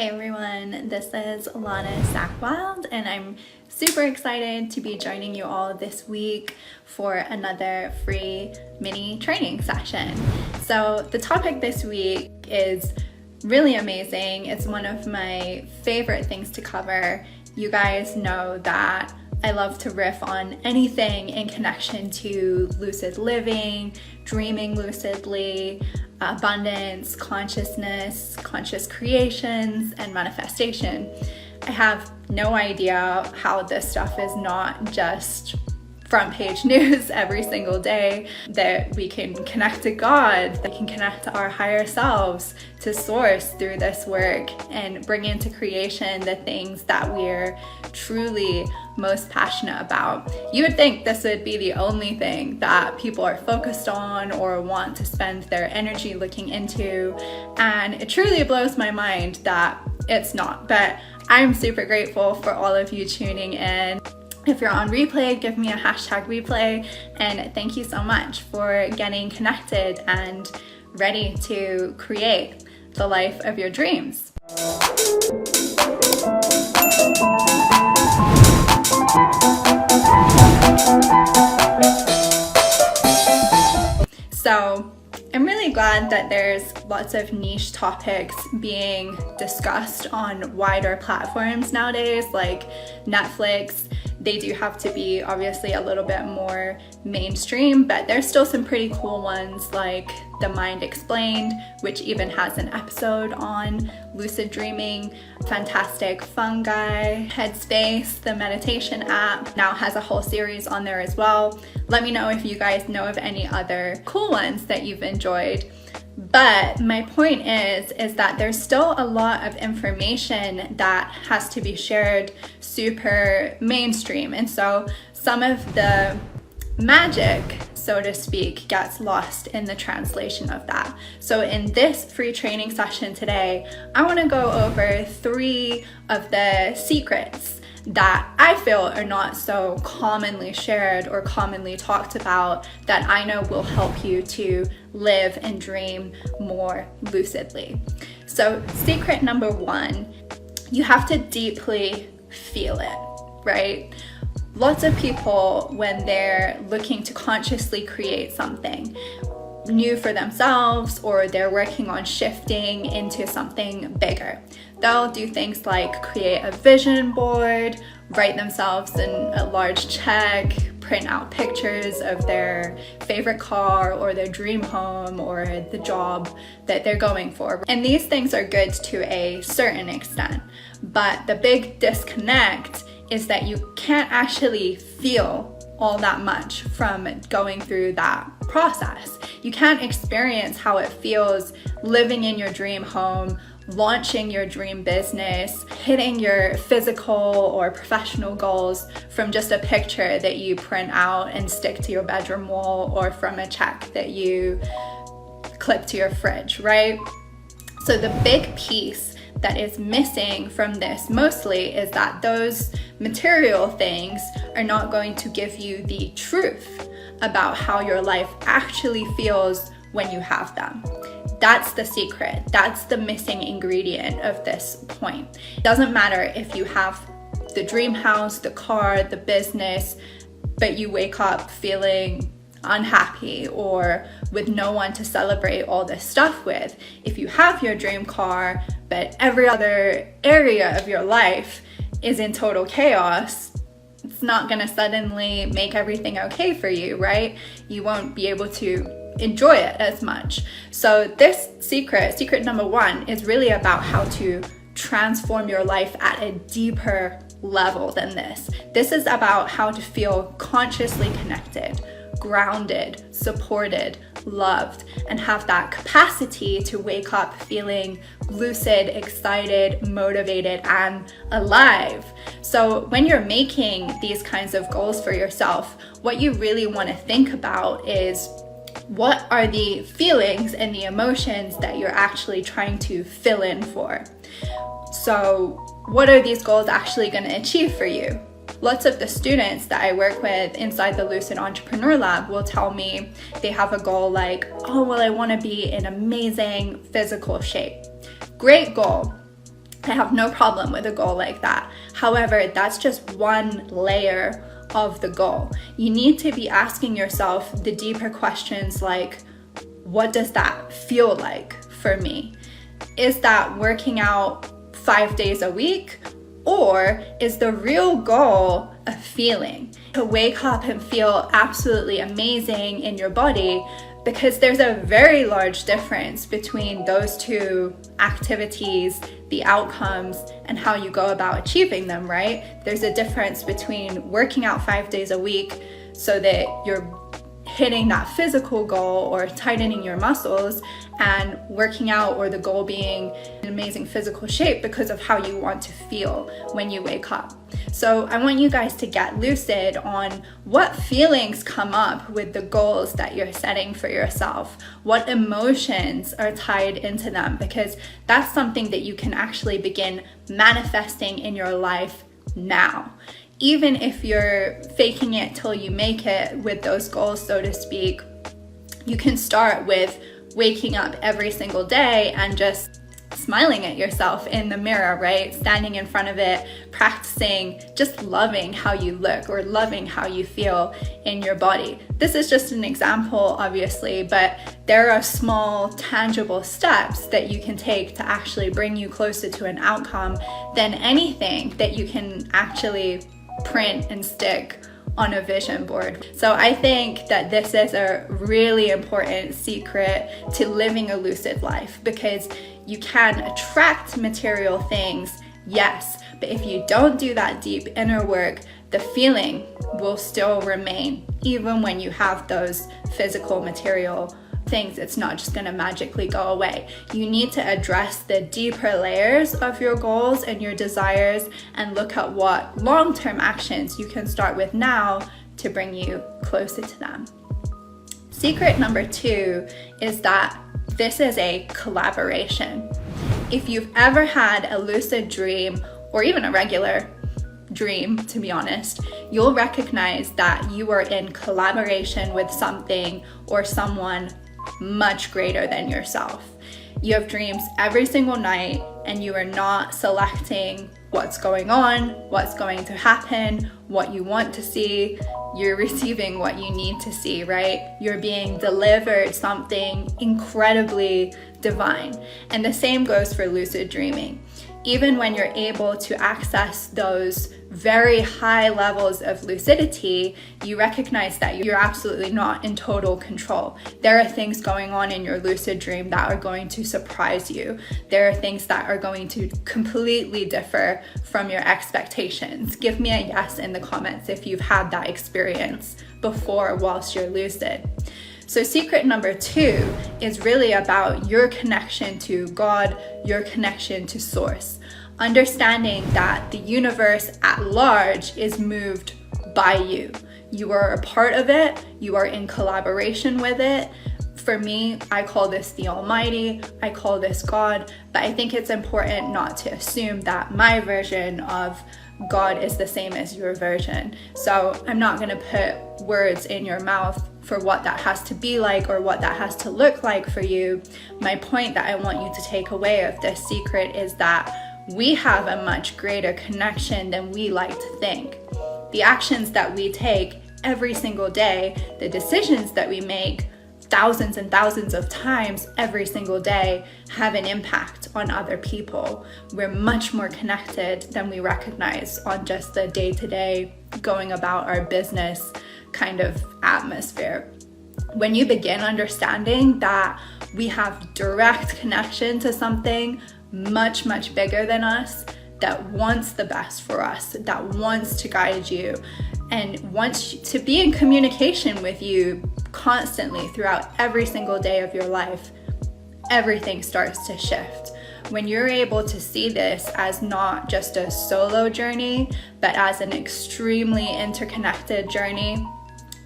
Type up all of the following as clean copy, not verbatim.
Hey everyone, this is Lana Sackwild, and I'm super excited to be joining you all this week for another free mini training session. So the topic this week is really amazing. It's one of my favorite things to cover. You guys know that I love to riff on anything in connection to lucid living, dreaming lucidly, abundance, consciousness, conscious creations, and manifestation. I have no idea how this stuff is not just front page news every single day, that we can connect to God, that we can connect to our higher selves, to source through this work and bring into creation the things that we're truly most passionate about. You would think this would be the only thing that people are focused on or want to spend their energy looking into, and it truly blows my mind that it's not. But I'm super grateful for all of you tuning in. If you're on replay, give me a hashtag replay, and thank you so much for getting connected and ready to create the life of your dreams. So I'm really glad that there's lots of niche topics being discussed on wider platforms nowadays, like Netflix. They do have to be obviously a little bit more mainstream, but there's still some pretty cool ones like The Mind Explained, which even has an episode on lucid dreaming. Fantastic Fungi. Headspace, the meditation app, now has a whole series on there as well. Let me know if you guys know of any other cool ones that you've enjoyed. But my point is that there's still a lot of information that has to be shared super mainstream. And so some of the magic, so to speak, gets lost in the translation of that. So in this free training session today, I want to go over 3 of the secrets that I feel are not so commonly shared or commonly talked about, that I know will help you to live and dream more lucidly. So secret number 1, you have to deeply feel it, right? Lots of people, when they're looking to consciously create something new for themselves, or they're working on shifting into something bigger, they'll do things like create a vision board, write themselves in a large check, print out pictures of their favorite car or their dream home or the job that they're going for. And these things are good to a certain extent, but the big disconnect is that you can't actually feel all that much from going through that process. You can't experience how it feels living in your dream home, launching your dream business, hitting your physical or professional goals from just a picture that you print out and stick to your bedroom wall, or from a check that you clip to your fridge, right? So the big piece that is missing from this mostly is that those material things are not going to give you the truth about how your life actually feels when you have them. That's the secret. That's the missing ingredient of this point. It doesn't matter if you have the dream house, the car, the business, but you wake up feeling unhappy or with no one to celebrate all this stuff with. If you have your dream car, but every other area of your life is in total chaos, it's not gonna suddenly make everything okay for you, right? You won't be able to enjoy it as much. So this secret number 1, is really about how to transform your life at a deeper level than this. This is about how to feel consciously connected, grounded, supported, loved, and have that capacity to wake up feeling lucid, excited, motivated, and alive. So when you're making these kinds of goals for yourself, what you really want to think about is, what are the feelings and the emotions that you're actually trying to fill in for? So what are these goals actually going to achieve for you? Lots of the students that I work with inside the Lucid Entrepreneur Lab will tell me they have a goal like, oh, well, I want to be in amazing physical shape. Great goal. I have no problem with a goal like that. However, that's just one layer of the goal. You need to be asking yourself the deeper questions like, what does that feel like for me? Is that working out 5 days a week? Or is the real goal a feeling? To wake up and feel absolutely amazing in your body, because there's a very large difference between those two activities, the outcomes, and how you go about achieving them, right? There's a difference between working out 5 days a week so that you're hitting that physical goal or tightening your muscles, and working out, or the goal being an amazing physical shape because of how you want to feel when you wake up. So I want you guys to get lucid on what feelings come up with the goals that you're setting for yourself, what emotions are tied into them, because that's something that you can actually begin manifesting in your life now. Even if you're faking it till you make it with those goals, so to speak, you can start with waking up every single day and just smiling at yourself in the mirror, right? Standing in front of it, practicing just loving how you look or loving how you feel in your body. This is just an example, obviously, but there are small, tangible steps that you can take to actually bring you closer to an outcome than anything that you can actually print and stick on a vision board. So I think that this is a really important secret to living a lucid life, because you can attract material things, yes, but if you don't do that deep inner work, the feeling will still remain even when you have those physical material things. It's not just going to magically go away. You need to address the deeper layers of your goals and your desires and look at what long-term actions you can start with now to bring you closer to them. Secret number 2 is that this is a collaboration. If you've ever had a lucid dream, or even a regular dream, to be honest, you'll recognize that you are in collaboration with something or someone much greater than yourself. You have dreams every single night, and you are not selecting what's going on, what's going to happen, what you want to see. You're receiving what you need to see, right? You're being delivered something incredibly divine. And the same goes for lucid dreaming. Even when you're able to access those very high levels of lucidity, you recognize that you're absolutely not in total control. There are things going on in your lucid dream that are going to surprise you. There are things that are going to completely differ from your expectations. Give me a yes in the comments if you've had that experience before whilst you're lucid. So secret number 2 is really about your connection to God, your connection to source. Understanding that the universe at large is moved by you. You are a part of it, you are in collaboration with it. For me, I call this the Almighty, I call this God, but I think it's important not to assume that my version of God is the same as your version. So I'm not going to put words in your mouth for what that has to be like or what that has to look like for you. My point that I want you to take away of this secret is that we have a much greater connection than we like to think. The actions that we take every single day, the decisions that we make thousands and thousands of times every single day have an impact on other people. We're much more connected than we recognize on just the day-to-day going about our business kind of atmosphere. When you begin understanding that we have direct connection to something much, much bigger than us, that wants the best for us, that wants to guide you, and wants to be in communication with you constantly throughout every single day of your life, everything starts to shift. When you're able to see this as not just a solo journey, but as an extremely interconnected journey,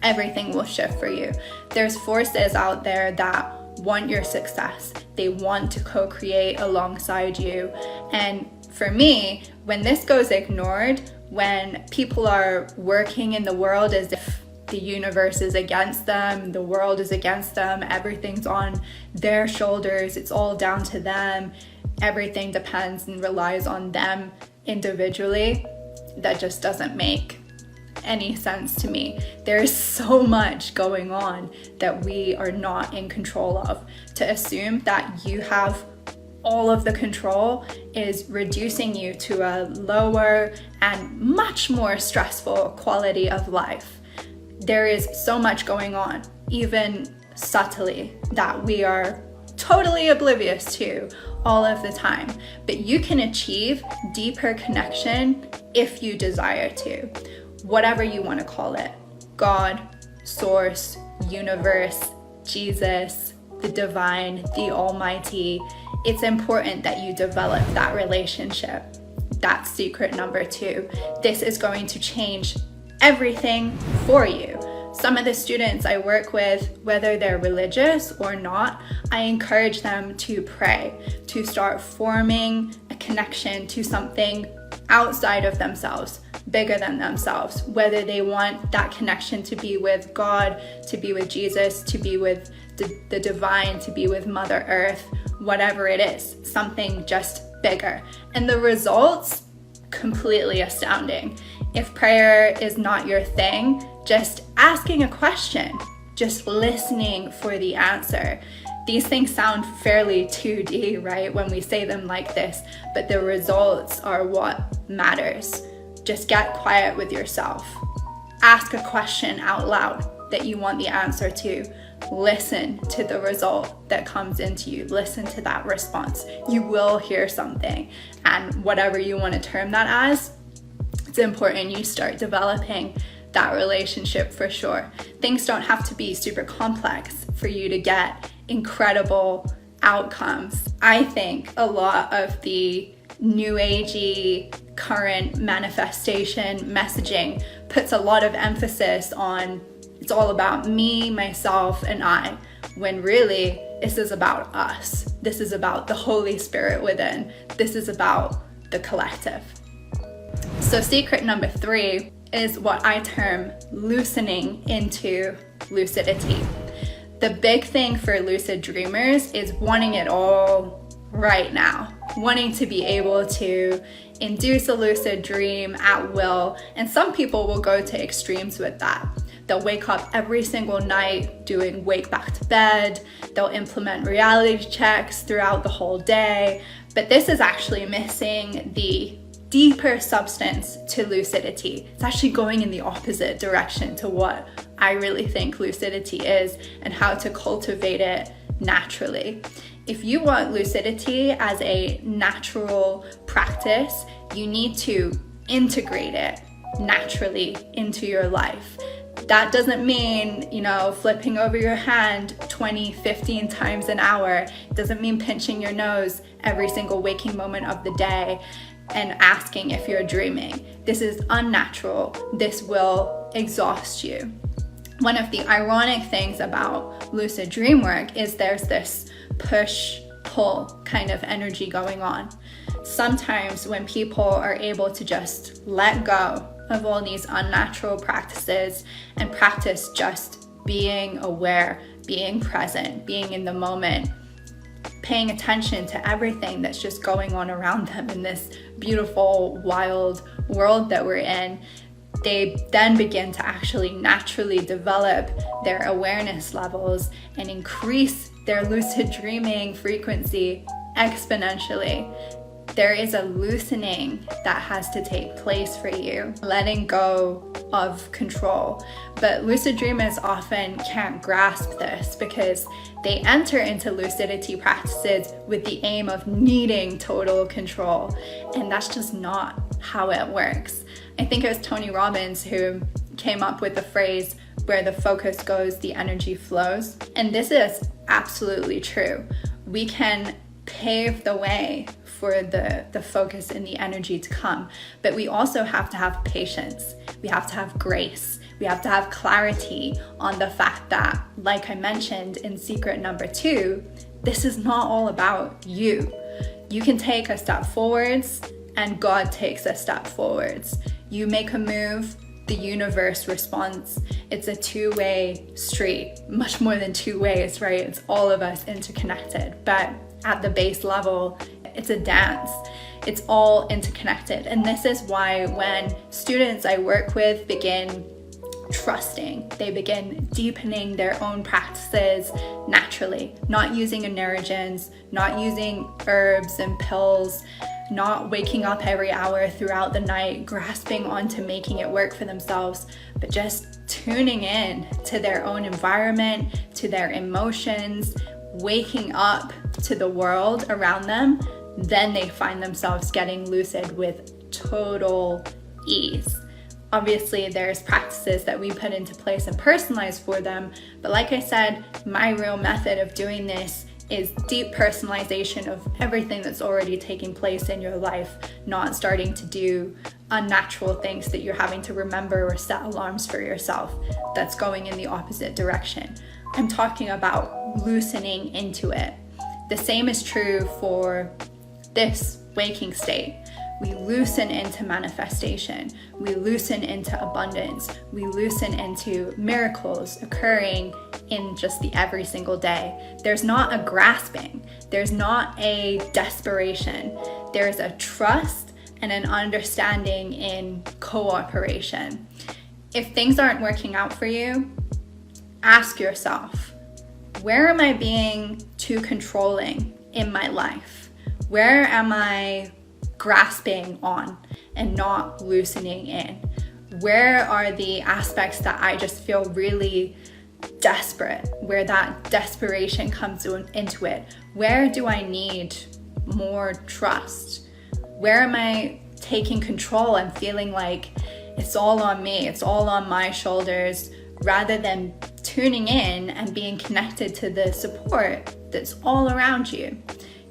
everything will shift for you. There's forces out there that want your success. They want to co-create alongside you. And for me, when this goes ignored, when people are working in the world as if the universe is against them, the world is against them, everything's on their shoulders, it's all down to them, everything depends and relies on them individually, that just doesn't make any sense to me. There's so much going on that we are not in control of. To assume that you have all of the control is reducing you to a lower and much more stressful quality of life. There is so much going on, even subtly, that we are totally oblivious to all of the time. But you can achieve deeper connection if you desire to. Whatever you want to call it. God, source, universe, Jesus, the divine, the almighty. It's important that you develop that relationship. That's secret number 2. This is going to change everything for you. Some of the students I work with, whether they're religious or not, I encourage them to pray, to start forming a connection to something outside of themselves, bigger than themselves, whether they want that connection to be with God, to be with Jesus, to be with the divine, to be with Mother Earth, whatever it is, something just bigger. And the results, completely astounding. If prayer is not your thing, just asking a question, just listening for the answer. These things sound fairly 2D, right, when we say them like this, but the results are what matters. Just get quiet with yourself. Ask a question out loud that you want the answer to. Listen to the result that comes into you. Listen to that response. You will hear something. And whatever you want to term that as, it's important you start developing that relationship for sure. Things don't have to be super complex for you to get incredible outcomes. I think a lot of the new agey current manifestation messaging puts a lot of emphasis on it's all about me, myself, and I, when really this is about us. This is about the Holy Spirit within. This is about the collective. So secret number 3 is what I term loosening into lucidity. The big thing for lucid dreamers is wanting it all right now, wanting to be able to induce a lucid dream at will. And some people will go to extremes with that. They'll wake up every single night doing wake back to bed. They'll implement reality checks throughout the whole day. But this is actually missing the deeper substance to lucidity. It's actually going in the opposite direction to what I really think lucidity is and how to cultivate it naturally. If you want lucidity as a natural practice, you need to integrate it naturally into your life. That doesn't mean, flipping over your hand 20, 15 times an hour. It doesn't mean pinching your nose every single waking moment of the day and asking if you're dreaming. This is unnatural. This will exhaust you. One of the ironic things about lucid dream work is there's this push-pull kind of energy going on. Sometimes when people are able to just let go of all these unnatural practices and practice just being aware, being present, being in the moment, paying attention to everything that's just going on around them in this beautiful, wild world that we're in, they then begin to actually naturally develop their awareness levels and increase their lucid dreaming frequency exponentially. There is a loosening that has to take place for you, letting go of control. But lucid dreamers often can't grasp this because they enter into lucidity practices with the aim of needing total control. And that's just not how it works. I think it was Tony Robbins who came up with the phrase, where the focus goes, the energy flows. And this is absolutely true. We can pave the way for the focus and the energy to come. But we also have to have patience. We have to have grace. We have to have clarity on the fact that, like I mentioned in secret number 2, this is not all about you. You can take a step forwards and God takes a step forwards. You make a move, the universe responds. It's a two-way street, much more than two ways, right? It's all of us interconnected. But at the base level, it's a dance. It's all interconnected. And this is why when students I work with begin trusting, they begin deepening their own practices naturally, not using neurogens, not using herbs and pills, not waking up every hour throughout the night, grasping onto making it work for themselves, but just tuning in to their own environment, to their emotions, waking up to the world around them, then they find themselves getting lucid with total ease. Obviously, there's practices that we put into place and personalize for them, but like I said, my real method of doing this is deep personalization of everything that's already taking place in your life, not starting to do unnatural things that you're having to remember or set alarms for yourself that's going in the opposite direction. I'm talking about loosening into it. The same is true for this waking state. We loosen into manifestation. We loosen into abundance. We loosen into miracles occurring in just the every single day. There's not a grasping. There's not a desperation. There's a trust and an understanding in cooperation. If things aren't working out for you, ask yourself, where am I being too controlling in my life? Where am I grasping on and not loosening in? Where are the aspects that I just feel really desperate, where that desperation comes into it? Where do I need more trust? Where am I taking control and feeling like it's all on me, it's all on my shoulders, rather than tuning in and being connected to the support that's all around you?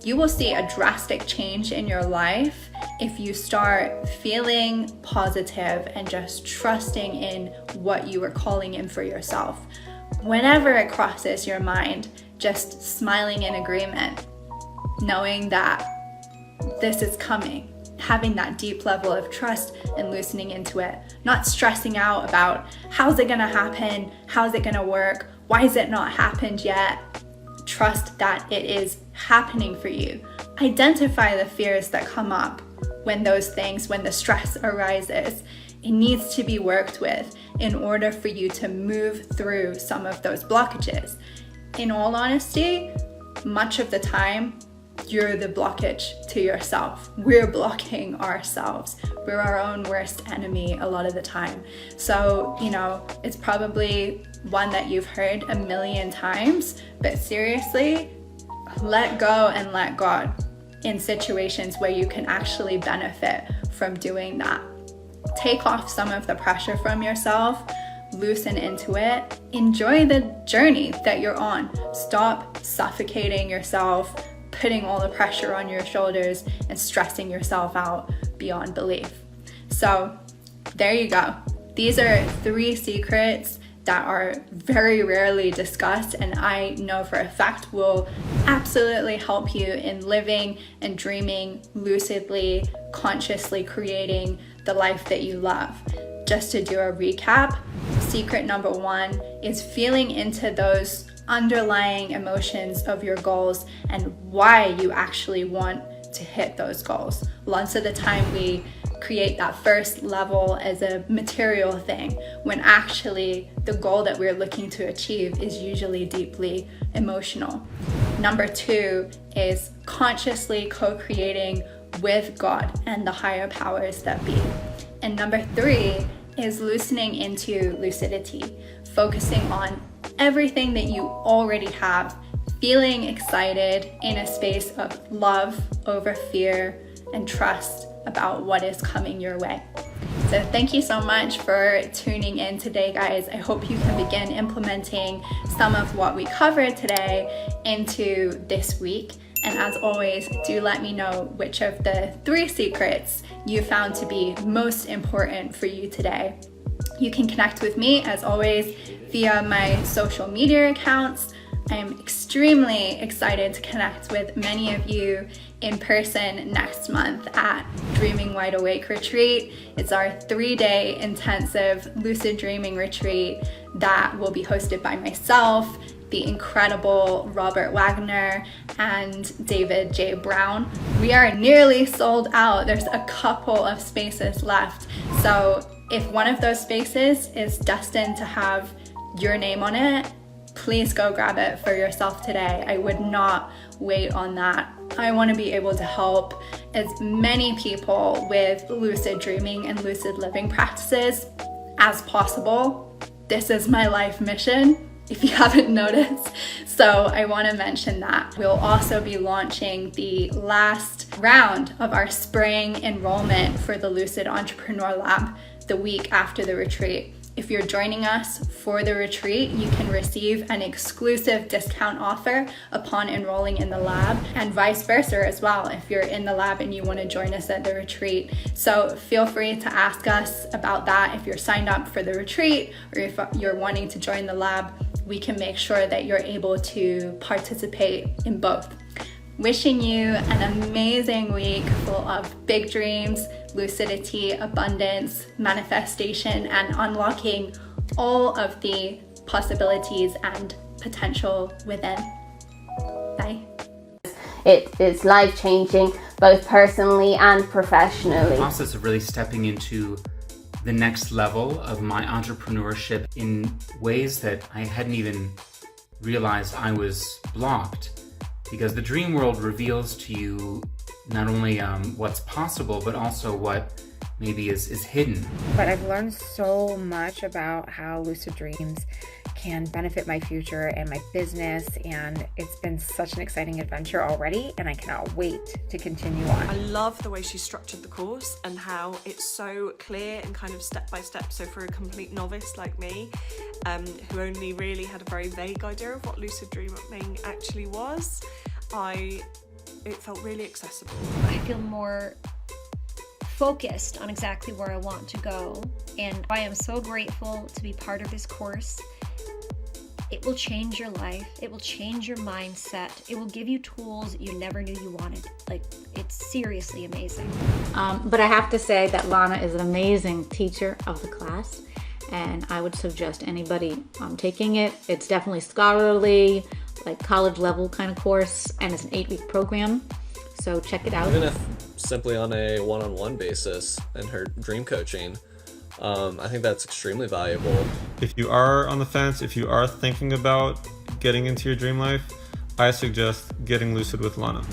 You will see a drastic change in your life if you start feeling positive and just trusting in what you are calling in for yourself. Whenever it crosses your mind, just smiling in agreement, knowing that this is coming, having that deep level of trust and loosening into it, not stressing out about how's it gonna happen, how's it gonna work, why has it not happened yet? Trust that it is happening for you. Identify the fears that come up when the stress arises. It needs to be worked with in order for you to move through some of those blockages. In all honesty, much of the time, you're the blockage to yourself. We're blocking ourselves. We're our own worst enemy a lot of the time. So, it's probably one that you've heard a million times, but seriously, let go and let God in situations where you can actually benefit from doing that. Take off some of the pressure from yourself, loosen into it, enjoy the journey that you're on. Stop suffocating yourself, putting all the pressure on your shoulders and stressing yourself out beyond belief. So there you go. These are 3 secrets that are very rarely discussed, and I know for a fact will absolutely help you in living and dreaming lucidly, consciously creating the life that you love. Just to do a recap, secret number 1 is feeling into those underlying emotions of your goals and why you actually want to hit those goals. Lots of the time we create that first level as a material thing, when actually the goal that we're looking to achieve is usually deeply emotional. Number 2 is consciously co-creating with God and the higher powers that be. And number 3 is loosening into lucidity, focusing on everything that you already have, feeling excited in a space of love over fear and trust about what is coming your way. So thank you so much for tuning in today, guys. I hope you can begin implementing some of what we covered today into this week. And as always, do let me know which of the 3 secrets you found to be most important for you today. You can connect with me, as always, via my social media accounts. I am extremely excited to connect with many of you in person next month at Dreaming Wide Awake Retreat. It's our 3-day intensive lucid dreaming retreat that will be hosted by myself, the incredible Robert Wagner and David J. Brown. We are nearly sold out. There's a couple of spaces left. So if one of those spaces is destined to have your name on it, please go grab it for yourself today. I would not wait on that. I want to be able to help as many people with lucid dreaming and lucid living practices as possible. This is my life mission, if you haven't noticed. So I want to mention that. We'll also be launching the last round of our spring enrollment for the Lucid Entrepreneur Lab the week after the retreat. If you're joining us for the retreat, you can receive an exclusive discount offer upon enrolling in the lab, and vice versa as well if you're in the lab and you want to join us at the retreat. So feel free to ask us about that if you're signed up for the retreat or if you're wanting to join the lab. We can make sure that you're able to participate in both. Wishing you an amazing week full of big dreams, lucidity, abundance, manifestation, and unlocking all of the possibilities and potential within. Bye. It is life-changing, both personally and professionally. The process of really stepping into the next level of my entrepreneurship in ways that I hadn't even realized I was blocked. Because the dream world reveals to you not only what's possible, but also what maybe is hidden. But I've learned so much about how lucid dreams can benefit my future and my business, and it's been such an exciting adventure already, and I cannot wait to continue on. I love the way she structured the course and how it's so clear and kind of step by step. So for a complete novice like me, who only really had a very vague idea of what lucid dreaming actually was, it felt really accessible. I feel more focused on exactly where I want to go, and I am so grateful to be part of this course. It will change your life. It will change your mindset. It will give you tools you never knew you wanted. Like, it's seriously amazing. But I have to say that Lana is an amazing teacher of the class, and I would suggest anybody taking it. It's definitely scholarly, like college level kind of course, and it's an 8-week program. So check it out. Even if simply on a one-on-one basis in her dream coaching, I think that's extremely valuable. If you are on the fence, if you are thinking about getting into your dream life, I suggest getting lucid with Lana.